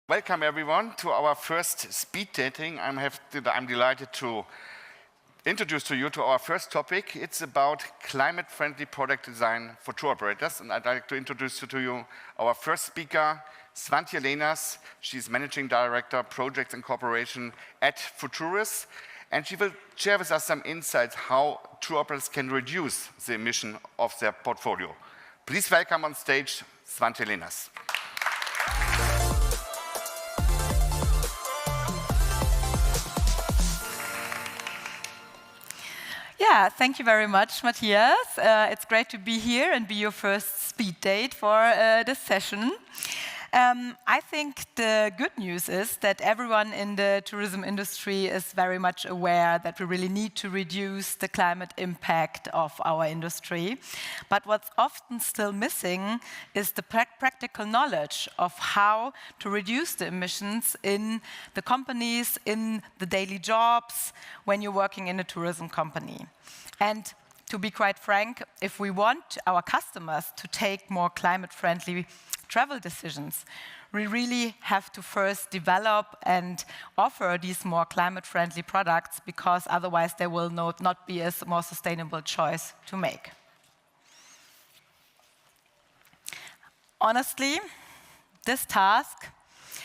Welcome everyone to our first speed dating. I'm delighted to introduce to you to our first topic. It's about climate-friendly product design for tour operators, and I'd like to introduce to you our first speaker, Svante Lenas. She's Managing Director, Projects and Cooperation at Futuris, and she will share with us some insights how tour operators can reduce the emission of their portfolio. Please welcome on stage Svante Lenas. Yeah, thank you very much, Matthias. It's great to be here and be your first speed date for this session. I think the good news is that everyone in the tourism industry is very much aware that we really need to reduce the climate impact of our industry. But what's often still missing is the practical knowledge of how to reduce the emissions in the companies, in the daily jobs, when you're working in a tourism company. And to be quite frank, if we want our customers to take more climate-friendly travel decisions, we really have to first develop and offer these more climate-friendly products, because otherwise there will not be a more sustainable choice to make. Honestly, this task,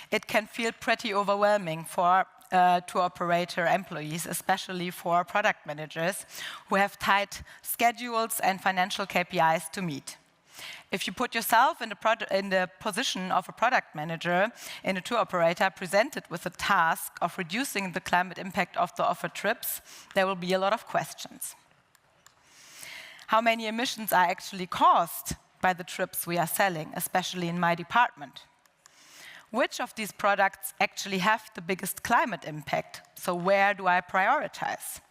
it can feel pretty overwhelming for tour operator employees, especially for product managers who have tight schedules and financial KPIs to meet. If you put yourself in the position of a product manager in a tour operator presented with the task of reducing the climate impact of the offered trips, there will be a lot of questions. How many emissions are actually caused by the trips we are selling, especially in my department? Which of these products actually have the biggest climate impact? So where do I prioritize?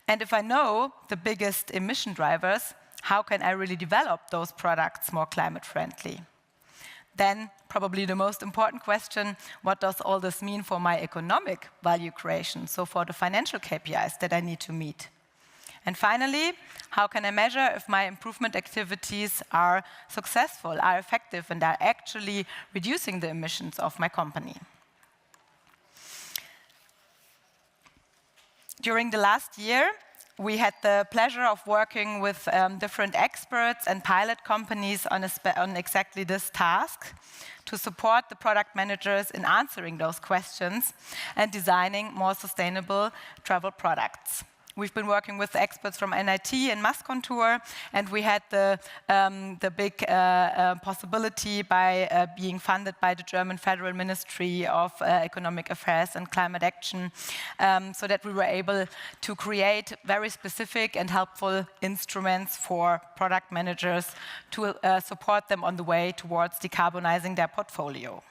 And if I know the biggest emission drivers, how can I really develop those products more climate friendly? Then, probably the most important question, what does all this mean for my economic value creation? So for the financial KPIs that I need to meet. And finally, how can I measure if my improvement activities are successful, are effective, and are actually reducing the emissions of my company? During the last year, we had the pleasure of working with different experts and pilot companies on exactly this task to support the product managers in answering those questions and designing more sustainable travel products. We've been working with experts from NIT and Mascontour, and we had the big possibility by being funded by the German Federal Ministry of Economic Affairs and Climate Action, so that we were able to create very specific and helpful instruments for product managers to support them on the way towards decarbonizing their portfolio.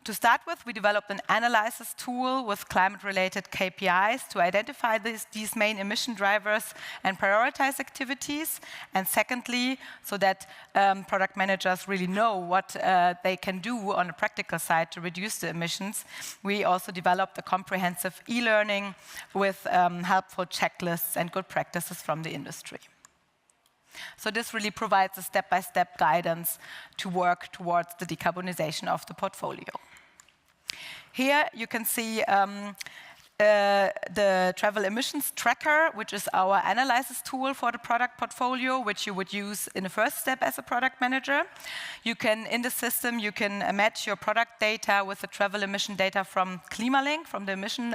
To start with, we developed an analysis tool with climate-related KPIs to identify these main emission drivers and prioritize activities. And secondly, so that product managers really know what they can do on a practical side to reduce the emissions, we also developed a comprehensive e-learning with helpful checklists and good practices from the industry. So this really provides a step-by-step guidance to work towards the decarbonization of the portfolio. Here you can see the travel emissions tracker, which is our analysis tool for the product portfolio, which you would use in the first step as a product manager. You can, in the system, you can match your product data with the travel emission data from Klimalink, from the emission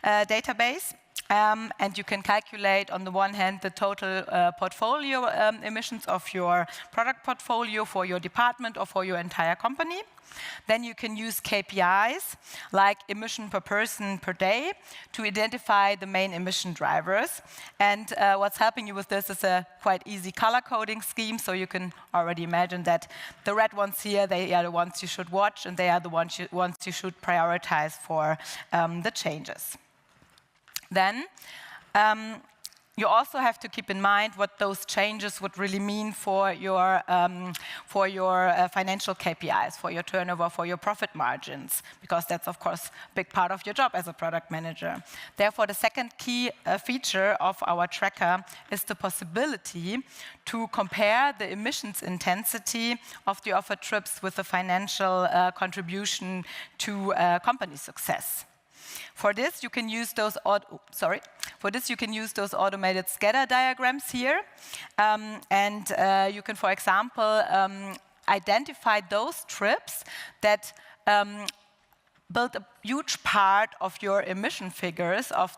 database. And you can calculate, on the one hand, the total portfolio emissions of your product portfolio for your department or for your entire company. Then you can use KPIs, like emission per person per day, to identify the main emission drivers. And what's helping you with this is a quite easy color coding scheme, so you can already imagine that the red ones here, they are the ones you should watch, and they are the ones you should prioritize for the changes. Then You also have to keep in mind what those changes would really mean for your financial KPIs, for your turnover, for your profit margins, because that's, of course, a big part of your job as a product manager. Therefore, the second key feature of our tracker is the possibility to compare the emissions intensity of the offered trips with the financial contribution to company success. For this, you can use those automated scatter diagrams here, and you can, for example, identify those trips that build a huge part of your emission figures of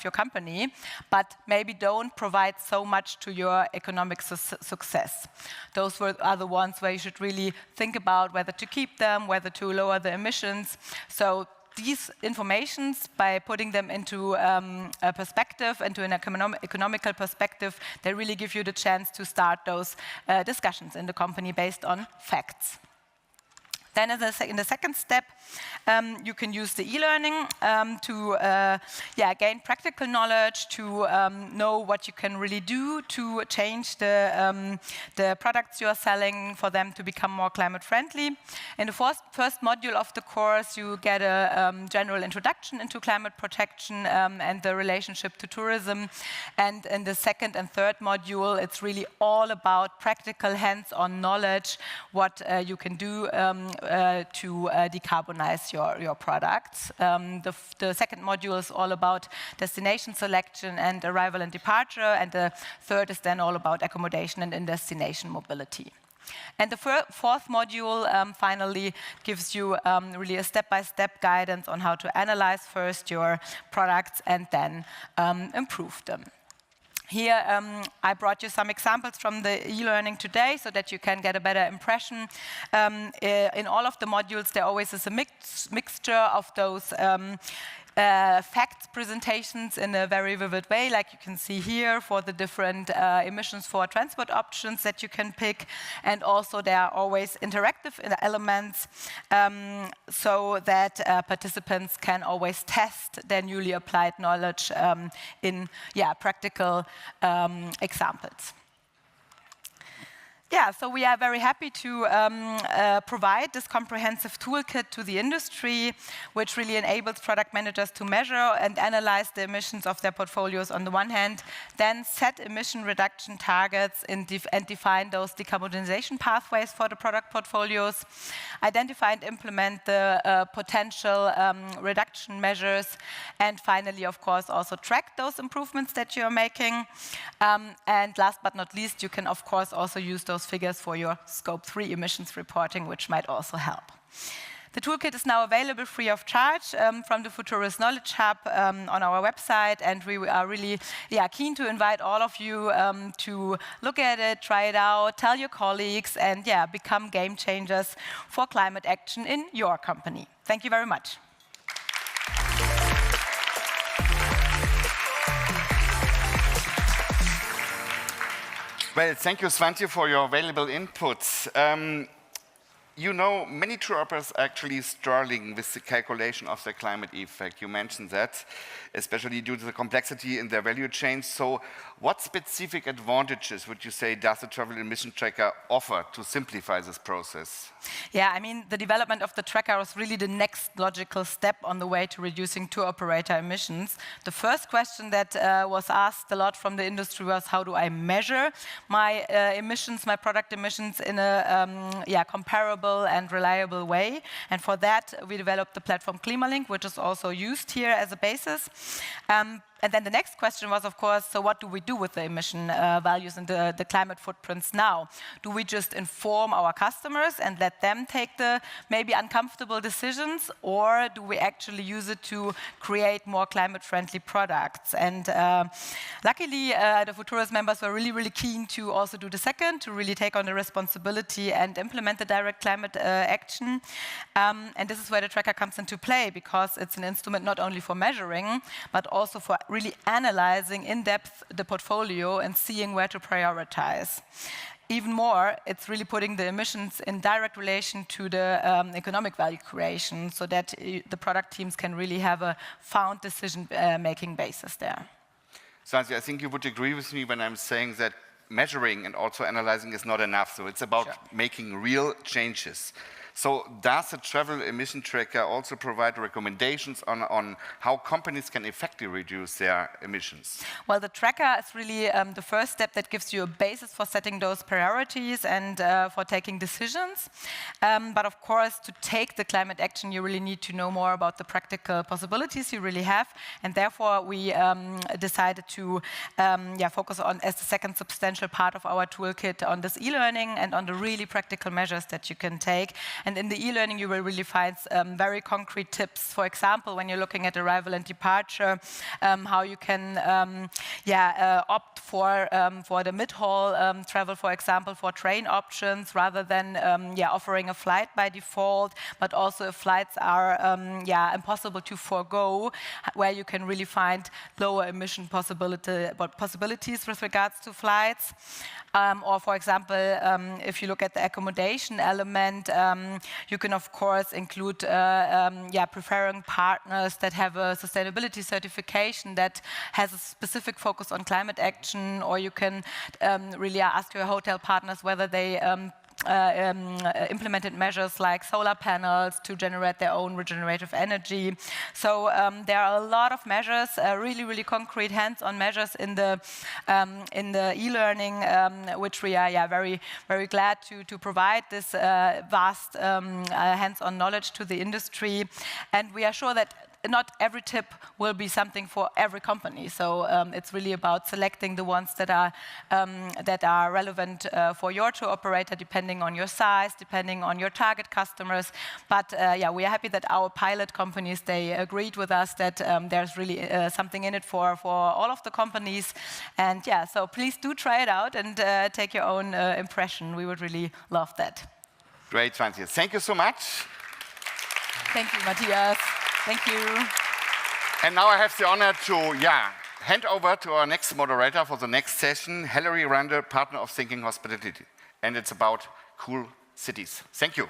your company, but maybe don't provide so much to your economic success. Those are the ones where you should really think about whether to keep them, whether to lower the emissions. So these informations, by putting them into a perspective, into an economical perspective, they really give you the chance to start those discussions in the company based on facts. Then in the second step, you can use the e-learning to gain practical knowledge, to know what you can really do to change the products you are selling for them to become more climate friendly. In the first module of the course, you get a general introduction into climate protection and the relationship to tourism. And in the second and third module, it's really all about practical hands-on knowledge, what you can do to decarbonize your products. The second module is all about destination selection and arrival and departure, and the third is then all about accommodation and in-destination mobility. And the fourth module finally gives you really a step-by-step guidance on how to analyze first your products and then improve them. Here, I brought you some examples from the e-learning today so that you can get a better impression. In all of the modules, there always is a mixture of those facts presentations in a very vivid way, like you can see here for the different emissions for transport options that you can pick. And also there are always interactive elements so that participants can always test their newly applied knowledge in practical examples. Yeah, so we are very happy to provide this comprehensive toolkit to the industry, which really enables product managers to measure and analyze the emissions of their portfolios on the one hand, then set emission reduction targets and define those decarbonization pathways for the product portfolios, identify and implement the potential reduction measures, and finally, of course, also track those improvements that you're making. And last but not least, you can, of course, also use those figures for your Scope 3 emissions reporting, which might also help. The toolkit is now available free of charge from the Futurist Knowledge Hub on our website, and we are really keen to invite all of you to look at it, try it out, tell your colleagues, and become game changers for climate action in your company. Thank you very much. Well, thank you, Svante, for your valuable inputs. You know, many tour operators are actually struggling with the calculation of the climate effect. You mentioned that, especially due to the complexity in their value chain. So what specific advantages would you say does the travel emission tracker offer to simplify this process? Yeah, I mean, the development of the tracker was really the next logical step on the way to reducing tour operator emissions. The first question that was asked a lot from the industry was, how do I measure my emissions, my product emissions in a comparable and reliable way? And for that, we developed the platform Klimalink, which is also used here as a basis. And then the next question was, of course, so what do we do with the emission values and the climate footprints now? Do we just inform our customers and let them take the maybe uncomfortable decisions, or do we actually use it to create more climate-friendly products? And luckily, the Futurist members were really, really keen to also do the second, to really take on the responsibility and implement the direct climate action. And this is where the tracker comes into play, because it's an instrument not only for measuring, but also for really analyzing in depth the portfolio and seeing where to prioritize. Even more, it's really putting the emissions in direct relation to the economic value creation, so that the product teams can really have a found decision-making basis there. Santi, I think you would agree with me when I'm saying that measuring and also analyzing is not enough. So it's about making real changes. So does the travel emission tracker also provide recommendations on how companies can effectively reduce their emissions? Well, the tracker is really the first step that gives you a basis for setting those priorities and for taking decisions. But of course, to take the climate action, you really need to know more about the practical possibilities you really have. And therefore, we decided to focus on, as the second substantial part of our toolkit, on this e-learning and on the really practical measures that you can take. And in the e-learning, you will really find very concrete tips. For example, when you're looking at arrival and departure, how you can opt for the mid-haul travel, for example, for train options, rather than offering a flight by default. But also if flights are impossible to forego, where you can really find lower emission possibilities with regards to flights. Or, for example, if you look at the accommodation element, you can, of course, include preferring partners that have a sustainability certification that has a specific focus on climate action, or you can really ask your hotel partners whether they implemented measures like solar panels to generate their own regenerative energy. So there are a lot of measures, really concrete hands-on measures in the e-learning, which we are very glad to provide this vast hands-on knowledge to the industry. And we are sure that not every tip will be something for every company. So it's really about selecting the ones that are relevant for your tour operator, depending on your size, depending on your target customers. But we are happy that our pilot companies, they agreed with us that there's really something in it for all of the companies. And so please do try it out and take your own impression. We would really love that. Great, Svante. Thank you so much. Thank you, Matthias. Thank you. And now I have the honor to hand over to our next moderator for the next session, Hilary Randall, partner of Thinking Hospitality. And it's about cool cities. Thank you.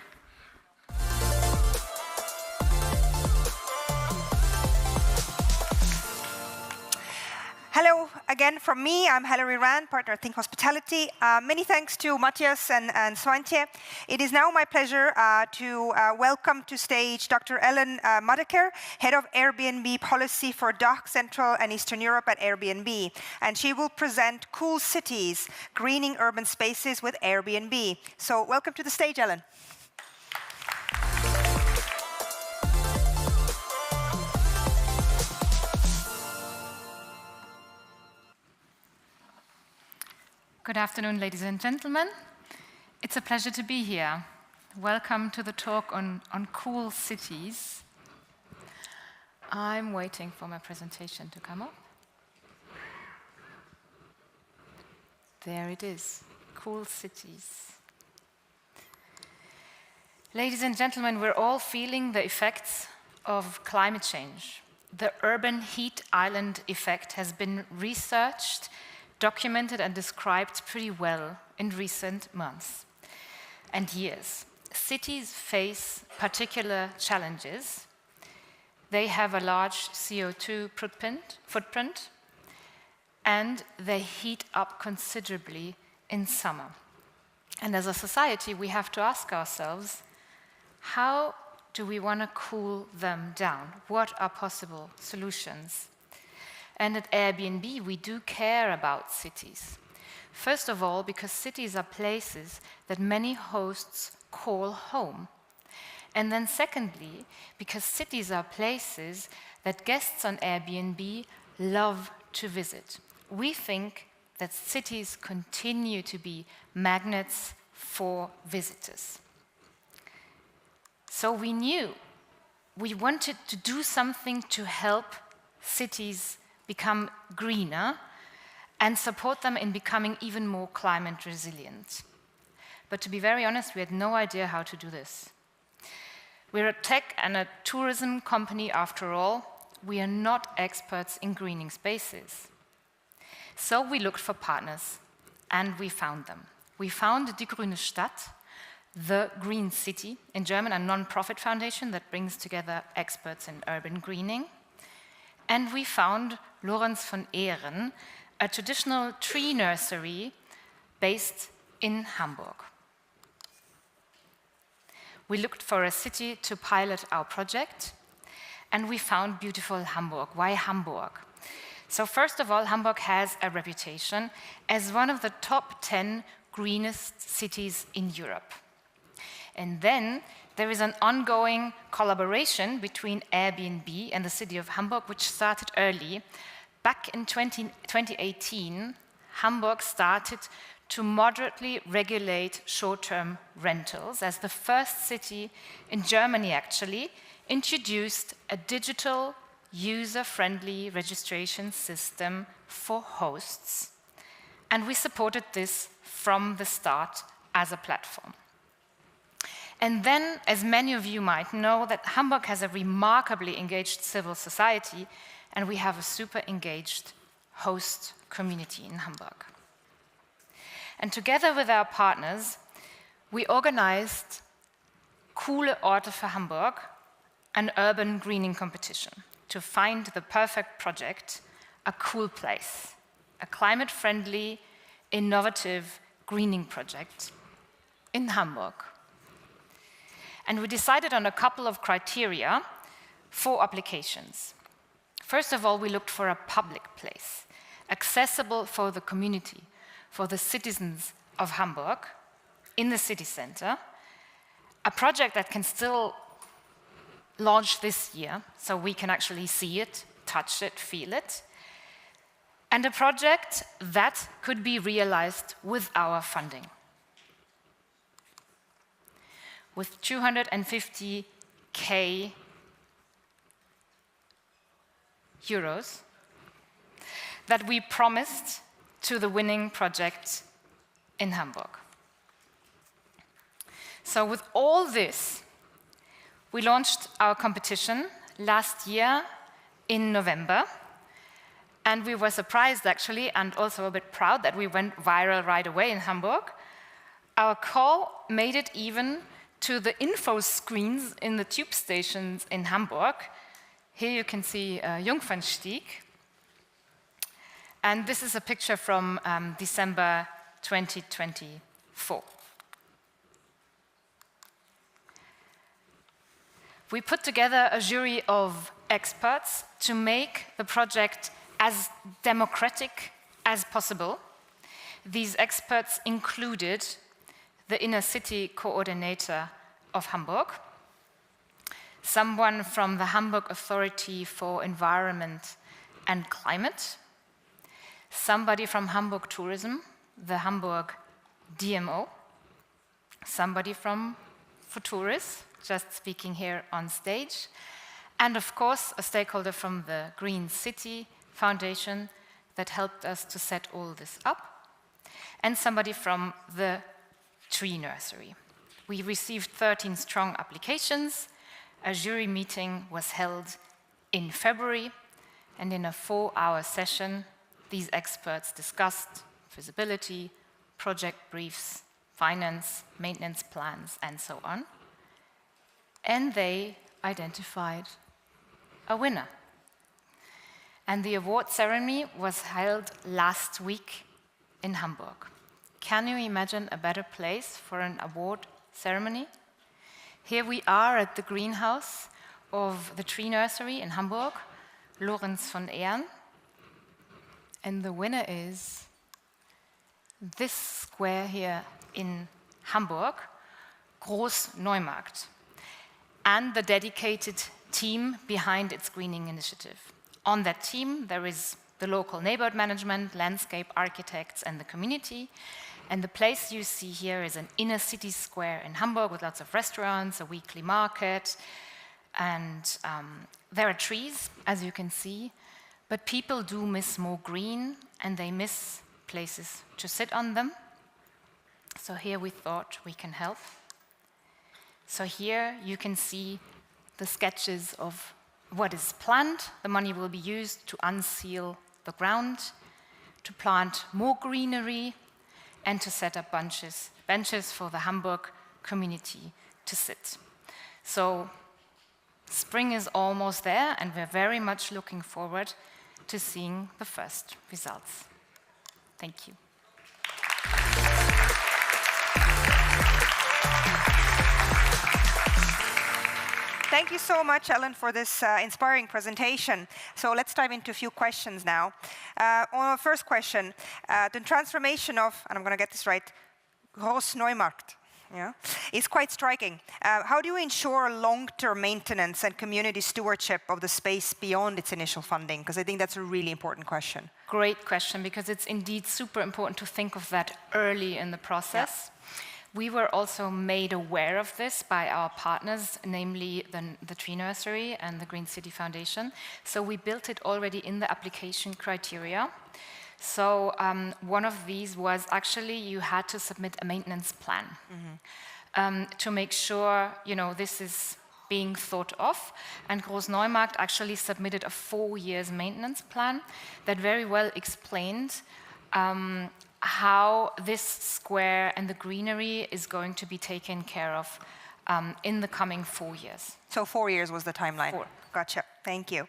Hello again from me. I'm Hilary Rand, partner at Think Hospitality. Many thanks to Matthias and Svante. It is now my pleasure to welcome to stage Dr. Eoghan Madaker, Head of Airbnb Policy for DACH, Central and Eastern Europe at Airbnb. And she will present Cool Cities, Greening Urban Spaces with Airbnb. So welcome to the stage, Eoghan. Good afternoon, ladies and gentlemen. It's a pleasure to be here. Welcome to the talk on cool cities. I'm waiting for my presentation to come up. There it is, cool cities. Ladies and gentlemen, we're all feeling the effects of climate change. The urban heat island effect has been researched, documented and described pretty well in recent months and years. Cities face particular challenges. They have a large CO2 footprint, and they heat up considerably in summer. And as a society, we have to ask ourselves, how do we want to cool them down? What are possible solutions? And at Airbnb, we do care about cities. First of all, because cities are places that many hosts call home. And then secondly, because cities are places that guests on Airbnb love to visit. We think that cities continue to be magnets for visitors. So we knew we wanted to do something to help cities become greener and support them in becoming even more climate resilient. But to be very honest, we had no idea how to do this. We're a tech and a tourism company after all. We are not experts in greening spaces. So we looked for partners, and we found them. We found Die Grüne Stadt, the Green City, in German, a non-profit foundation that brings together experts in urban greening. and we found Lorenz von Ehren, a traditional tree nursery based in Hamburg. We looked for a city to pilot our project, and we found beautiful Hamburg. Why Hamburg? So first of all, Hamburg has a reputation as one of the top 10 greenest cities in Europe. And then there is an ongoing collaboration between Airbnb and the city of Hamburg, which started early. Back in 2018, Hamburg started to moderately regulate short-term rentals as the first city in Germany actually introduced a digital user-friendly registration system for hosts. And we supported this from the start as a platform. And then, as many of you might know, that Hamburg has a remarkably engaged civil society, and we have a super engaged host community in Hamburg. And together with our partners, we organized Coole Orte für Hamburg, an urban greening competition, to find the perfect project, a cool place, a climate-friendly, innovative greening project in Hamburg. And we decided on a couple of criteria for applications. First of all, we looked for a public place, accessible for the community, for the citizens of Hamburg, in the city center, a project that can still launch this year, so we can actually see it, touch it, feel it, and a project that could be realized with our funding. With 250,000 euros that we promised to the winning project in Hamburg. So with all this, we launched our competition last year in November, and we were surprised actually, and also a bit proud that we went viral right away in Hamburg. Our call made it even to the info screens in the tube stations in Hamburg. Here you can see Jungfernstieg. And this is a picture from December 2024. We put together a jury of experts to make the project as democratic as possible. These experts included the inner city coordinator of Hamburg, someone from the Hamburg Authority for Environment and Climate, somebody from Hamburg Tourism, the Hamburg DMO, somebody from Futuris, just speaking here on stage, and of course a stakeholder from the Green City Foundation that helped us to set all this up, and somebody from the tree nursery. We received 13 strong applications. A jury meeting was held in February, and in a 4-hour session, these experts discussed feasibility, project briefs, finance, maintenance plans, and so on. And they identified a winner. And the award ceremony was held last week in Hamburg. Can you imagine a better place for an award ceremony? Here we are at the greenhouse of the tree nursery in Hamburg, Lorenz von Ehren. And the winner is this square here in Hamburg, Großneumarkt, and the dedicated team behind its greening initiative. On that team, there is the local neighborhood management, landscape architects, and the community. And the place you see here is an inner city square in Hamburg with lots of restaurants, a weekly market, and there are trees, as you can see, but people do miss more green, and they miss places to sit on them. So here we thought we can help. So here you can see the sketches of what is planned. The money will be used to unseal the ground, to plant more greenery, and to set up benches for the Hamburg community to sit. So Spring is almost there, and we're very much looking forward to seeing the first results. Thank you. Thank you so much, Ellen, for this inspiring presentation. So let's dive into a few questions now. On our first question, the transformation of, and I'm going to get this right, Großneumarkt, is quite striking. How do you ensure long-term maintenance and community stewardship of the space beyond its initial funding? Because I think that's a really important question. Great question, because it's indeed super important to think of that early in the process. Yeah. We were also made aware of this by our partners, namely the Tree Nursery and the Green City Foundation. So we built it already in the application criteria. So one of these was actually you had to submit a maintenance plan to make sure this is being thought of. And Großneumarkt actually submitted a 4-year maintenance plan that very well explained how this square and the greenery is going to be taken care of in the coming 4 years. So 4 years was the timeline? 4. Gotcha, thank you.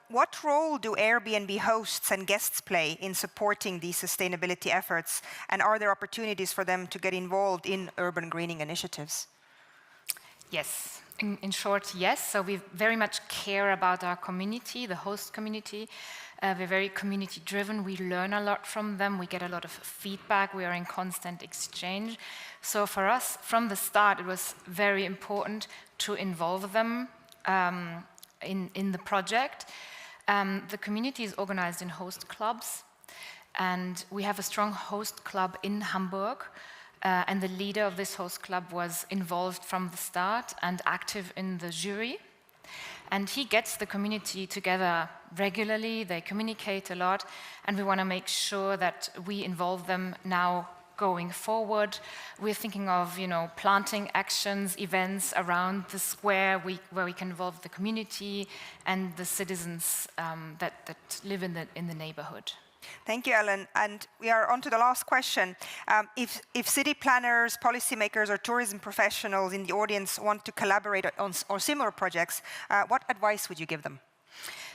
What role do Airbnb hosts and guests play in supporting these sustainability efforts? And are there opportunities for them to get involved in urban greening initiatives? Yes. In short, yes. So we very much care about our community, the host community. We're very community-driven. We learn a lot from them. We get a lot of feedback. We are in constant exchange. So for us, from the start, it was very important to involve them in the project. The community is organized in host clubs, and we have a strong host club in Hamburg. And the leader of this host club was involved from the start and active in the jury. And he gets the community together regularly, they communicate a lot, and we want to make sure that we involve them now going forward. We're thinking of, planting actions, events around the square where we can involve the community and the citizens that live in the neighborhood. Thank you, Ellen. And we are on to the last question. If city planners, policymakers, or tourism professionals in the audience want to collaborate on similar projects, what advice would you give them?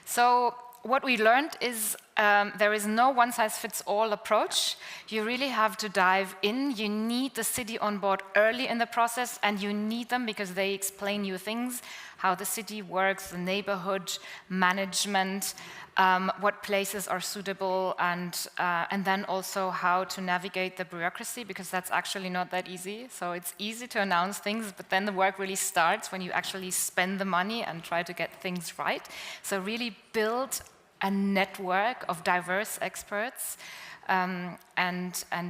So what we learned is there is no one-size-fits-all approach. You really have to dive in. You need the city on board early in the process, and you need them because they explain you things, how the city works, the neighborhood management, what places are suitable, and then also how to navigate the bureaucracy, because that's actually not that easy. So it's easy to announce things, but then the work really starts when you actually spend the money and try to get things right. So really build a network of diverse experts and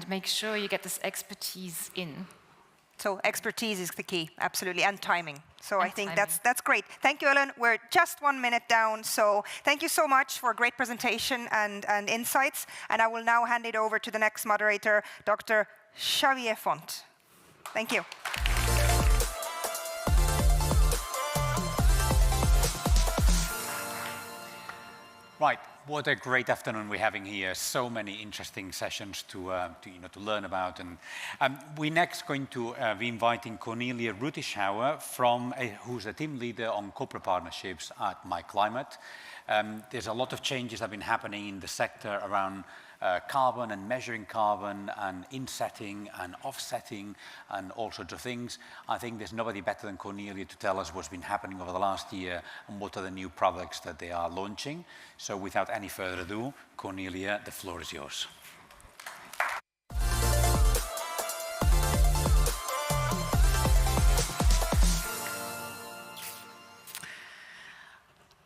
make sure you get this expertise in. So expertise is the key, absolutely, and timing. So I think that's great. Thank you, Ellen. We're just 1 minute down, so thank you so much for a great presentation and insights. And I will now hand it over to the next moderator, Dr. Xavier Font. Thank you. Right, what a great afternoon we're having here. So many interesting sessions to learn about. And we're next going to be inviting Cornelia Rutischauer, who's a team leader on corporate partnerships at MyClimate. There's a lot of changes that have been happening in the sector around carbon and measuring carbon and insetting and offsetting and all sorts of things. I think there's nobody better than Cornelia to tell us what's been happening over the last year and what are the new products that they are launching. So without any further ado, Cornelia, the floor is yours.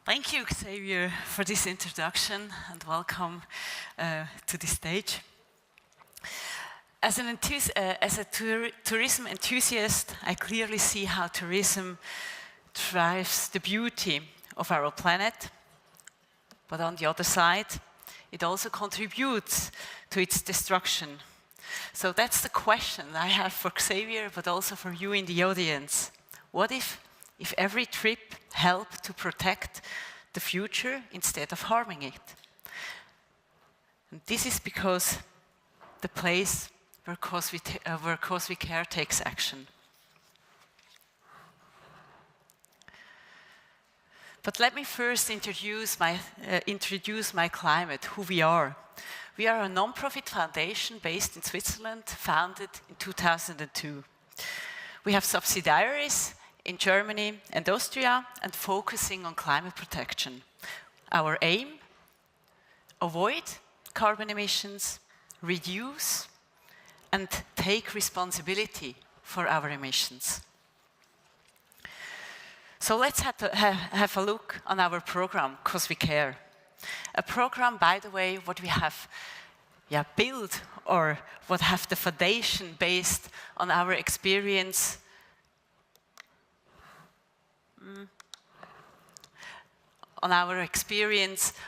Thank you, Xavier, for this introduction and welcome to the stage. As a tourism enthusiast, I clearly see how tourism drives the beauty of our planet, but on the other side, it also contributes to its destruction. So that's the question I have for Xavier, but also for you in the audience. What if every trip helped to protect the future instead of harming it? And this is because the place where Cause We Care takes action. But let me first introduce my climate, who we are. We are a non-profit foundation based in Switzerland, founded in 2002. We have subsidiaries in Germany and Austria and focusing on climate protection. Our aim, avoid carbon emissions, reduce, and take responsibility for our emissions. So let's have a look on our program, 'Cause We Care. A program, by the way, what we have built or what have the foundation based on our experience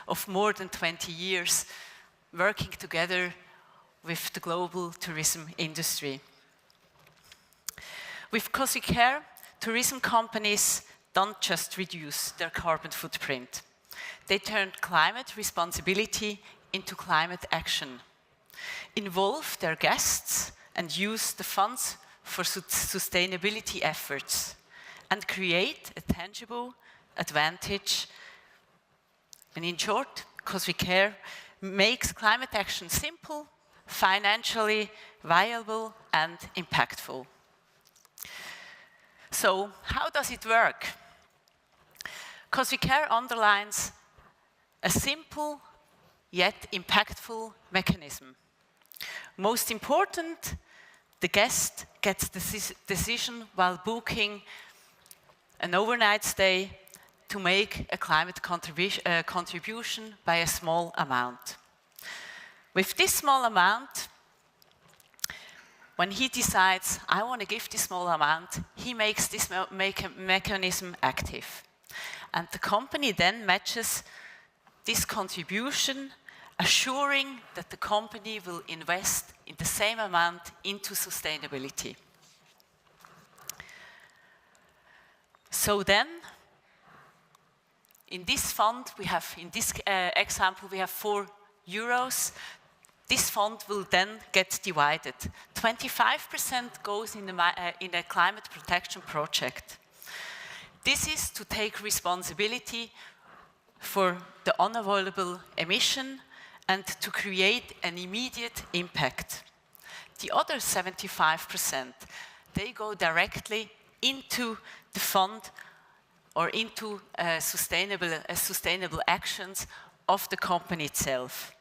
of more than 20 years working together with the global tourism industry. With 'Cause We Care, tourism companies don't just reduce their carbon footprint. They turned climate responsibility into climate action, involve their guests and use the funds for sustainability efforts, and create a tangible advantage. And in short, 'Cause We Care makes climate action simple, financially viable, and impactful. So, how does it work? 'Cause We Care underlines a simple yet impactful mechanism. Most important, the guest gets the decision while booking an overnight stay to make a climate contribution by a small amount. With this small amount, when he decides, I want to give this small amount, he makes this mechanism active. And the company then matches this contribution, assuring that the company will invest in the same amount into sustainability. So then, in this fund, in this example, we have €4. This fund will then get divided. 25% goes in a climate protection project. This is to take responsibility for the unavoidable emission and to create an immediate impact. The other 75%, they go directly into the fund or into sustainable actions of the company itself.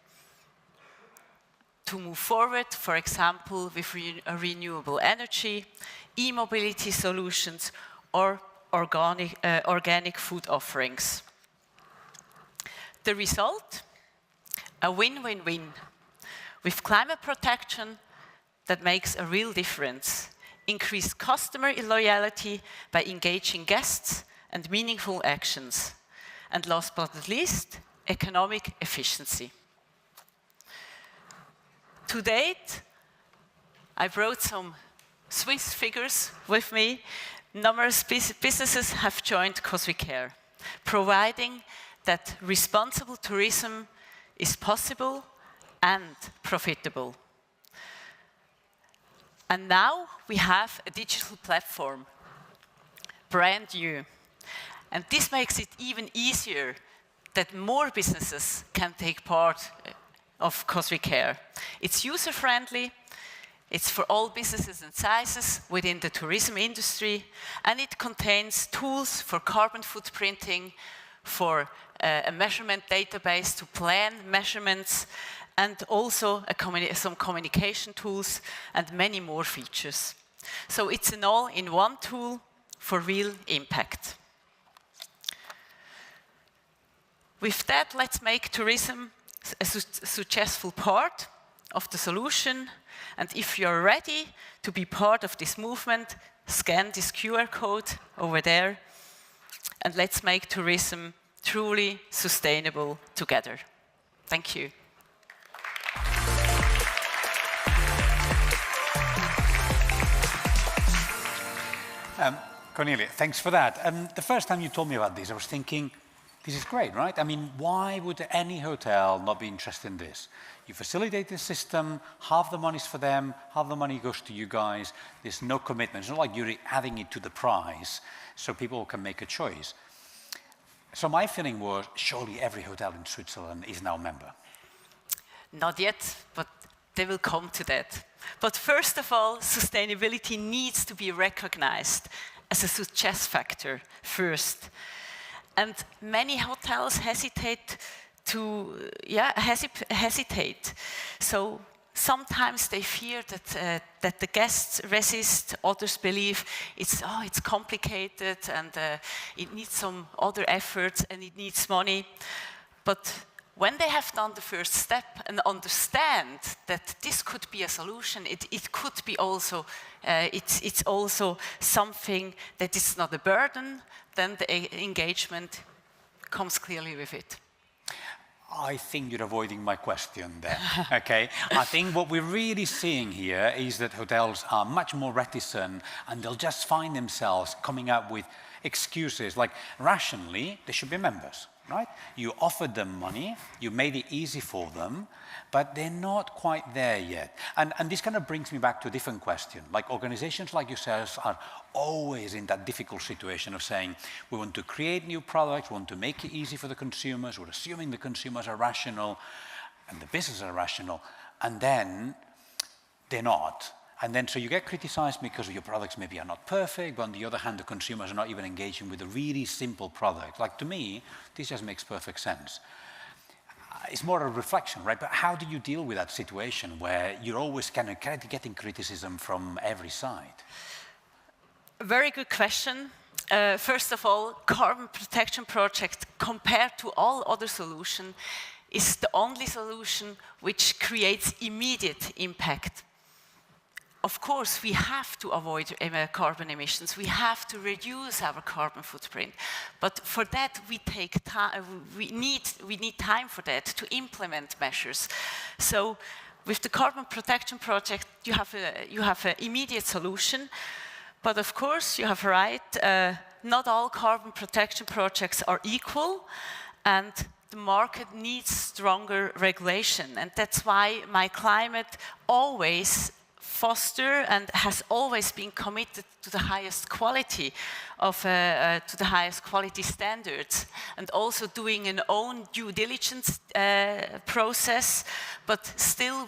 To move forward, for example, with renewable energy, e-mobility solutions, or organic food offerings. The result? A win-win-win. With climate protection that makes a real difference. Increased customer loyalty by engaging guests and meaningful actions. And last but not least, economic efficiency. To date, I brought some Swiss figures with me. Numerous businesses have joined 'Cause We Care, providing that responsible tourism is possible and profitable. And now we have a digital platform, brand new. And this makes it even easier that more businesses can take part of 'Cause We Care. It's user-friendly, it's for all businesses and sizes within the tourism industry, and it contains tools for carbon footprinting, for a measurement database to plan measurements, and also some communication tools and many more features. So it's an all-in-one tool for real impact. With that, let's make tourism a successful part of the solution. And if you're ready to be part of this movement, scan this QR code over there, and let's make tourism truly sustainable together. Thank you. Cornelia, thanks for that. The first time you told me about this, I was thinking, this is great, right? I mean, why would any hotel not be interested in this? You facilitate the system, half the money's for them, half the money goes to you guys. There's no commitment. It's not like you're adding it to the price, so people can make a choice. So my feeling was, surely every hotel in Switzerland is now a member. Not yet, but they will come to that. But first of all, sustainability needs to be recognized as a success factor first. And many hotels hesitate to hesitate. So sometimes they fear that the guests resist. Others believe it's complicated and it needs some other efforts and it needs money. But when they have done the first step and understand that this could be a solution, it could be also it's also something that is not a burden, then the engagement comes clearly with it. I think you're avoiding my question there, okay? I think what we're really seeing here is that hotels are much more reticent and they'll just find themselves coming up with excuses, like rationally, they should be members, right? You offered them money, you made it easy for them, but they're not quite there yet. And this kind of brings me back to a different question. Like organizations like yourselves are always in that difficult situation of saying, we want to create new products, we want to make it easy for the consumers, we're assuming the consumers are rational and the businesses are rational, and then they're not. And then so you get criticized because your products maybe are not perfect, but on the other hand, the consumers are not even engaging with a really simple product. Like to me, this just makes perfect sense. It's more a reflection, right? But how do you deal with that situation where you're always kind of getting criticism from every side? A very good question. First of all, carbon protection project compared to all other solutions is the only solution which creates immediate impact. Of course, we have to avoid carbon emissions. We have to reduce our carbon footprint. But for that, we take time. We need time for that to implement measures. So, with the carbon protection project, you have an immediate solution. But of course, you have right. Not all carbon protection projects are equal, and the market needs stronger regulation. And that's why My Climate always foster and has always been committed to the highest quality to the highest quality standards, and also doing an own due diligence process. But still,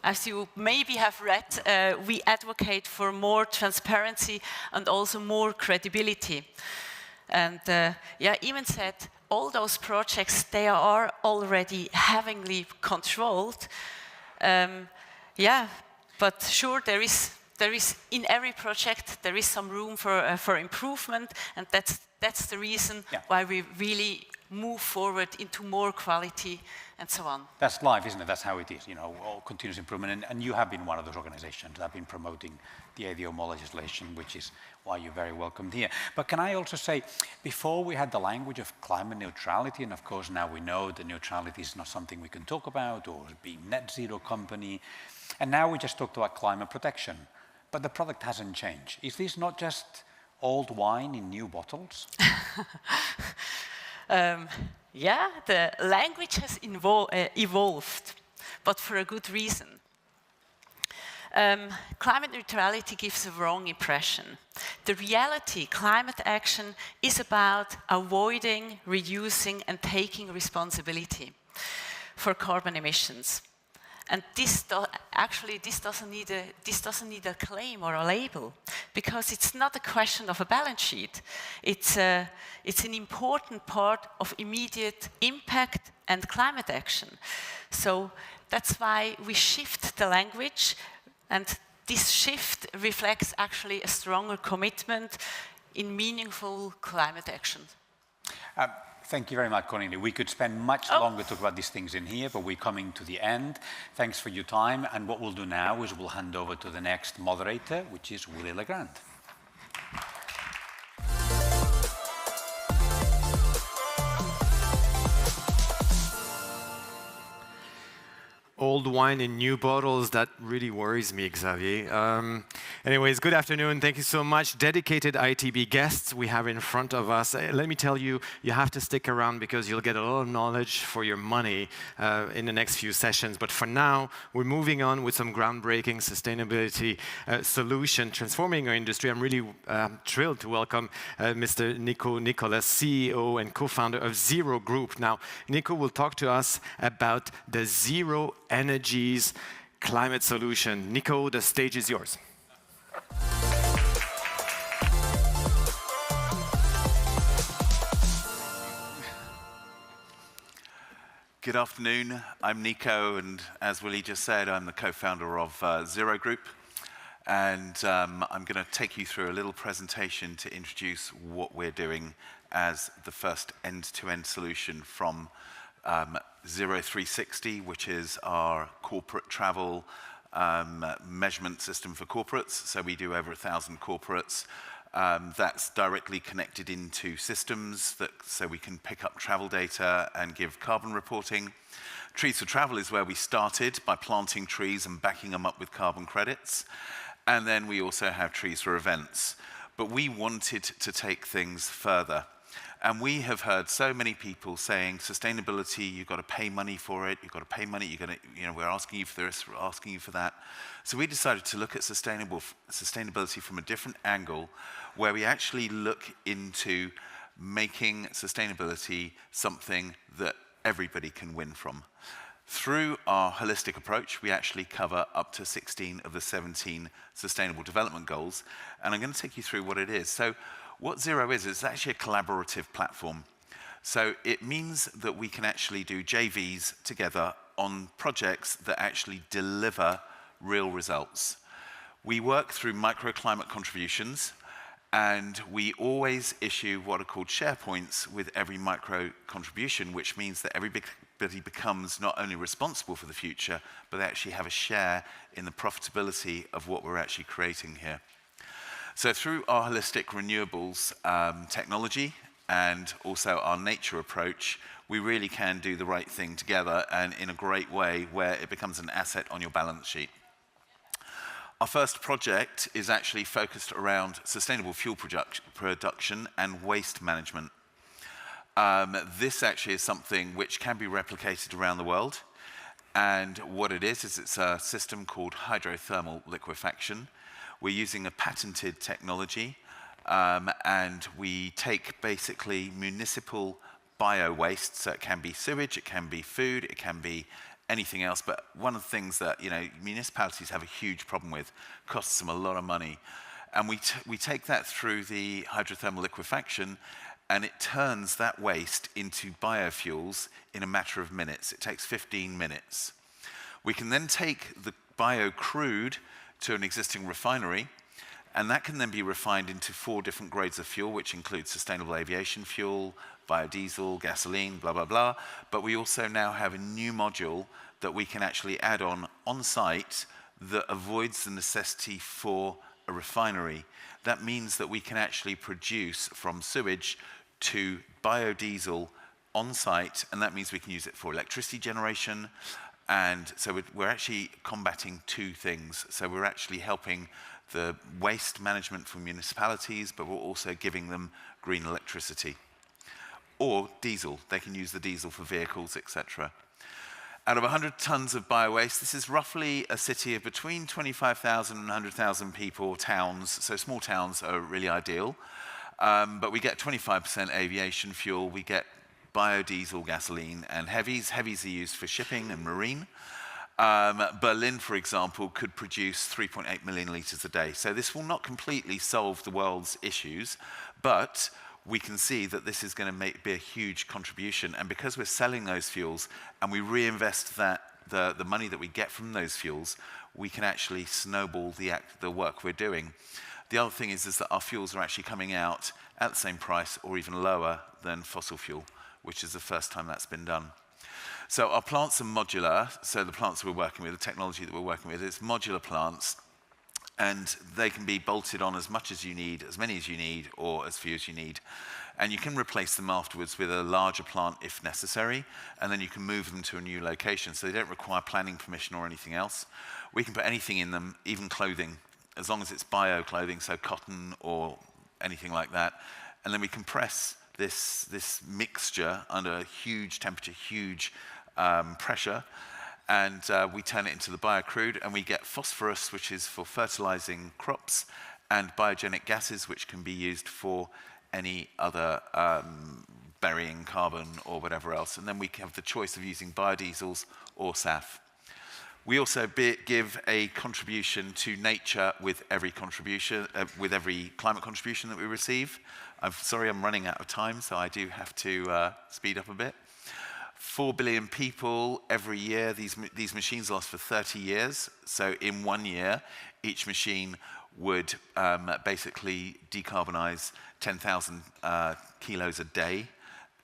as you maybe have read, we advocate for more transparency and also more credibility. And Eoghan said, all those projects, they are already heavily controlled. But sure, there is in every project there is some room for improvement, and that's the reason why we really move forward into more quality and so on. That's life, isn't it? That's how it is, you know, all continuous improvement. And you have been one of those organizations that have been promoting the ADOMO legislation, which is why you're very welcomed here. But can I also say, before we had the language of climate neutrality, and of course now we know that neutrality is not something we can talk about, or being net zero company, and now we just talked about climate protection, but the product hasn't changed. Is this not just old wine in new bottles? The language has evolved, but for a good reason. Climate neutrality gives a wrong impression. The reality, climate action is about avoiding, reducing, and taking responsibility for carbon emissions. And this doesn't need a claim or a label, because it's not a question of a balance sheet. It's an important part of immediate impact and climate action. So that's why we shift the language, and this shift reflects actually a stronger commitment in meaningful climate action. Thank you very much, Cornelia. We could spend much longer talking about these things in here, but we're coming to the end. Thanks for your time. And what we'll do now is we'll hand over to the next moderator, which is Willy Legrand. All old wine in new bottles, that really worries me, Xavier. Anyways, good afternoon. Thank you so much. Dedicated ITB guests we have in front of us. Let me tell you, you have to stick around because you'll get a lot of knowledge for your money in the next few sessions. But for now, we're moving on with some groundbreaking sustainability solution transforming our industry. I'm really thrilled to welcome Mr. Nico Nicolas, CEO and co-founder of Zero Group. Now, Nico will talk to us about the Zero Energies climate solution. Nico, the stage is yours. Good afternoon, I'm Nico, and as Willie just said, I'm the co-founder of Zero Group. And I'm going to take you through a little presentation to introduce what we're doing as the first end-to-end solution from Zero 360, which is our corporate travel measurement system for corporates. So we do over 1,000 corporates. That's directly connected into systems so we can pick up travel data and give carbon reporting. Trees for Travel is where we started by planting trees and backing them up with carbon credits. And then we also have Trees for Events. But we wanted to take things further. And we have heard so many people saying, sustainability, you've got to pay money for it, you've got to pay money, we're asking you for this, we're asking you for that. So we decided to look at sustainability from a different angle, where we actually look into making sustainability something that everybody can win from. Through our holistic approach, we actually cover up to 16 of the 17 Sustainable Development Goals, and I'm going to take you through what it is. So what Zero is, it's actually a collaborative platform. So it means that we can actually do JVs together on projects that actually deliver real results. We work through microclimate contributions, and we always issue what are called share points with every micro contribution, which means that everybody becomes not only responsible for the future, but they actually have a share in the profitability of what we're actually creating here. So through our holistic renewables technology and also our nature approach, we really can do the right thing together and in a great way where it becomes an asset on your balance sheet. Our first project is actually focused around sustainable fuel production and waste management. This actually is something which can be replicated around the world. And what it is it's a system called hydrothermal liquefaction. We're using a patented technology, and we take basically municipal bio-waste, so it can be sewage, it can be food, it can be anything else, but one of the things that municipalities have a huge problem with, costs them a lot of money. And we take that through the hydrothermal liquefaction, and it turns that waste into biofuels in a matter of minutes. It takes 15 minutes. We can then take the bio crude to an existing refinery, and that can then be refined into 4 different grades of fuel, which include sustainable aviation fuel, biodiesel, gasoline, blah, blah, blah. But we also now have a new module that we can actually add on site that avoids the necessity for a refinery. That means that we can actually produce from sewage to biodiesel on site, and that means we can use it for electricity generation. And so we're actually combating 2 things. So we're actually helping the waste management for municipalities, but we're also giving them green electricity. Or diesel. They can use the diesel for vehicles, etc. Out of 100 tons of bio-waste, this is roughly a city of between 25,000 and 100,000 people, towns. So small towns are really ideal. But we get 25% aviation fuel. We get biodiesel, gasoline, and heavies. Heavies are used for shipping and marine. Berlin, for example, could produce 3.8 million litres a day. So this will not completely solve the world's issues, but we can see that this is going to be a huge contribution. And because we're selling those fuels and we reinvest the money that we get from those fuels, we can actually snowball the work we're doing. The other thing is that our fuels are actually coming out at the same price or even lower than fossil fuel, which is the first time that's been done. So our plants are modular. So the plants we're working with, the technology that we're working with, is modular plants. And they can be bolted on as much as you need, as many as you need, or as few as you need. And you can replace them afterwards with a larger plant if necessary, and then you can move them to a new location, so they don't require planning permission or anything else. We can put anything in them, even clothing, as long as it's bio clothing, so cotton or anything like that. And then we compress this mixture under a huge temperature, huge pressure, and we turn it into the biocrude, and we get phosphorus, which is for fertilizing crops, and biogenic gases, which can be used for any other burying carbon or whatever else. And then we have the choice of using biodiesels or SAF. We also give a contribution to nature with every contribution, with every climate contribution that we receive. I'm sorry, I'm running out of time, so I do have to speed up a bit. 4 billion people every year. These machines last for 30 years. So in 1 year, each machine would basically decarbonize 10,000 kilos a day,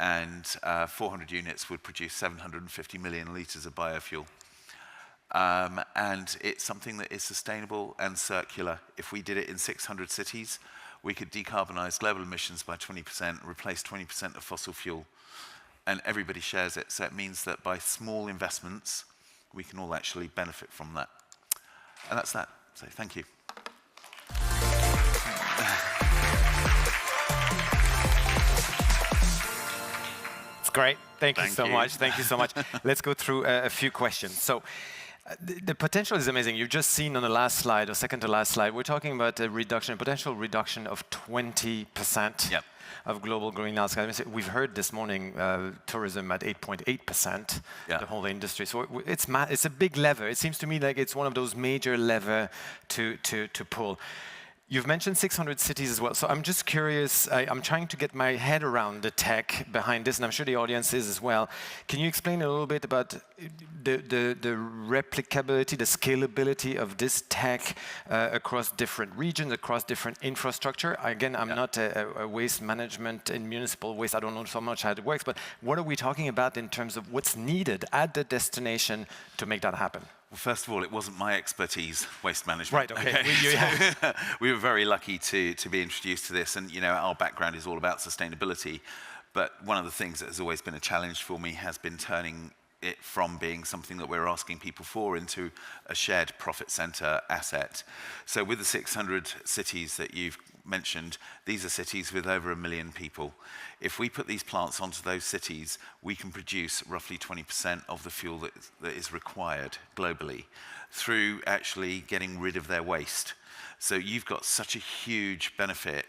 and 400 units would produce 750 million liters of biofuel. And it's something that is sustainable and circular. If we did it in 600 cities, we could decarbonize global emissions by 20%, replace 20% of fossil fuel, and everybody shares it. So it means that by small investments, we can all actually benefit from that. And that's that. So thank you. It's great. Thank you so much. Thank you so much. Let's go through a few questions. So the potential is amazing. You've just seen on the last slide, or second to last slide, we're talking about a reduction, a potential reduction of 20%. Yep. Of global greenhouse gas. We've heard this morning tourism at 8.8%, yeah. The whole industry. So it's a big lever. It seems to me like it's one of those major levers to pull. You've mentioned 600 cities as well. So I'm just curious, I'm trying to get my head around the tech behind this, and I'm sure the audience is as well. Can you explain a little bit about the replicability, the scalability of this tech across different regions, across different infrastructure? Again, I'm not a waste management and municipal waste. I don't know so much how it works, but what are we talking about in terms of what's needed at the destination to make that happen? Well, first of all, it wasn't my expertise, waste management. Right, okay. We were very lucky to be introduced to this, and our background is all about sustainability. But one of the things that has always been a challenge for me has been turning it from being something that we're asking people for into a shared profit center asset. So with the 600 cities that you've mentioned, these are cities with over 1 million people. If we put these plants onto those cities, we can produce roughly 20% of the fuel that is required globally through actually getting rid of their waste. So you've got such a huge benefit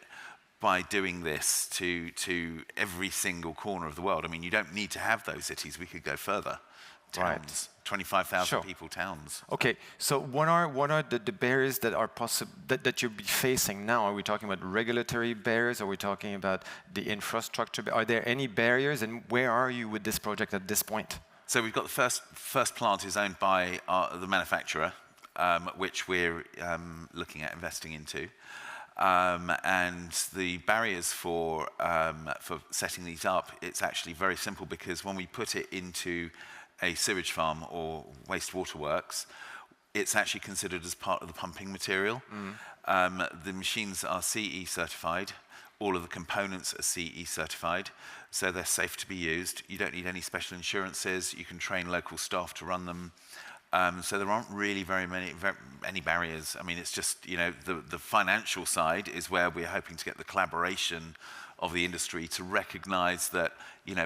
by doing this to every single corner of the world. I mean, you don't need to have those cities. We could go further. Towns, 25,000 people, towns. Okay, so what are the barriers that are possible that you'll be facing now? Are we talking about regulatory barriers? Are we talking about the infrastructure? Are there any barriers, and where are you with this project at this point? So we've got the first plant is owned by the manufacturer, which we're looking at investing into. And the barriers for setting these up, it's actually very simple, because when we put it into a sewage farm or wastewater works, it's actually considered as part of the pumping material. The machines are CE certified. All of the components are CE certified, so they're safe to be used. You don't need any special insurances. You can train local staff to run them. So there aren't really any barriers. I mean, it's just, the financial side is where we're hoping to get the collaboration of the industry to recognize that,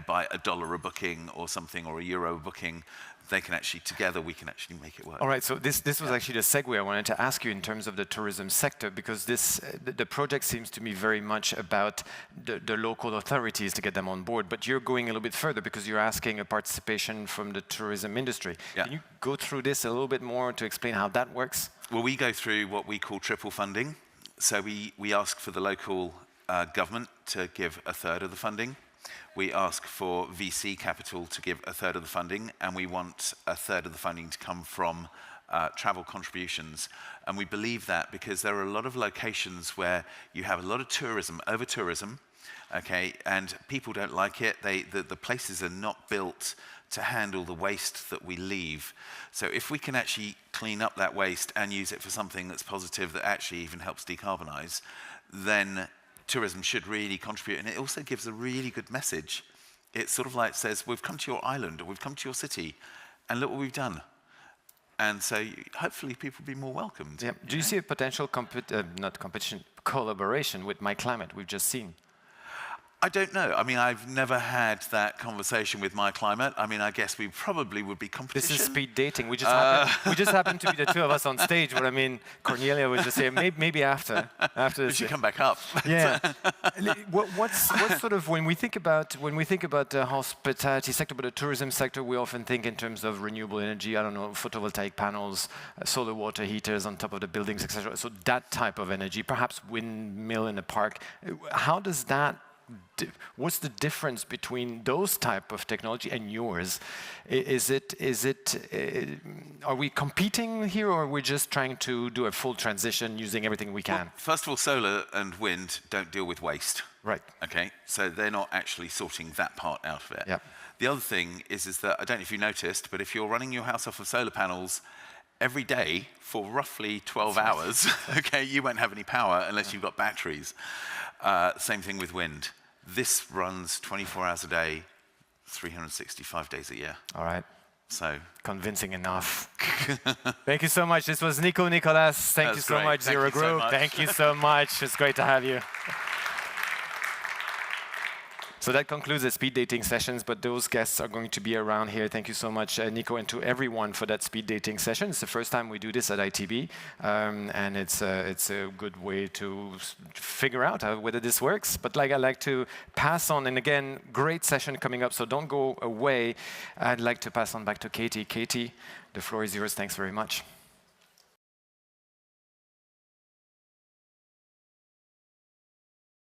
by $1 a booking or something, or €1 a booking, they can actually, together, we can actually make it work. All right, so this was actually the segue I wanted to ask you in terms of the tourism sector, because the project seems to me very much about the local authorities to get them on board, but you're going a little bit further because you're asking a participation from the tourism industry. Yeah. Can you go through this a little bit more to explain how that works? Well, we go through what we call triple funding. So we ask for the local government to give 1/3 of the funding. We ask for VC capital to give 1/3 of the funding, and we want 1/3 of the funding to come from travel contributions. And we believe that because there are a lot of locations where you have a lot of tourism, over-tourism, okay, and people don't like it. The places are not built to handle the waste that we leave. So if we can actually clean up that waste and use it for something that's positive that actually even helps decarbonize, then tourism should really contribute. And it also gives a really good message. It sort of like says, we've come to your island, or we've come to your city, and look what we've done. And so hopefully people will be more welcomed. Yeah. Do you see a potential not competition, collaboration with My Climate we've just seen? I don't know. I mean, I've never had that conversation with My Climate. I mean, I guess we probably would be competition. This is speed dating. We just happen to be the two of us on stage. But I mean, Cornelia was just saying maybe after We this. should come back up. Yeah. What's sort of when we think about the hospitality sector, but the tourism sector, we often think in terms of renewable energy. I don't know, photovoltaic panels, solar water heaters on top of the buildings, etc. So that type of energy, perhaps windmill in the park. How does that? What's the difference between those type of technology and yours? Are we competing here, or are we just trying to do a full transition using everything we can? Well, first of all, solar and wind don't deal with waste. Right. Okay, so they're not actually sorting that part out of it. Yep. The other thing is that, I don't know if you noticed, but if you're running your house off of solar panels every day for roughly 12 hours, okay, you won't have any power unless you've got batteries. Same thing with wind. This runs 24 hours a day, 365 days a year. All right. So convincing enough. Thank you so much. This was Nicolas. Thank you so much, Zero Group. Thank you so much. It's great to have you. So that concludes the speed dating sessions, but those guests are going to be around here. Thank you so much, Nico, and to everyone for that speed dating session. It's the first time we do this at ITB, and it's a good way to figure out whether this works. But I'd like to pass on, and again, great session coming up, so don't go away. I'd like to pass on back to Katie. Katie, the floor is yours. Thanks very much.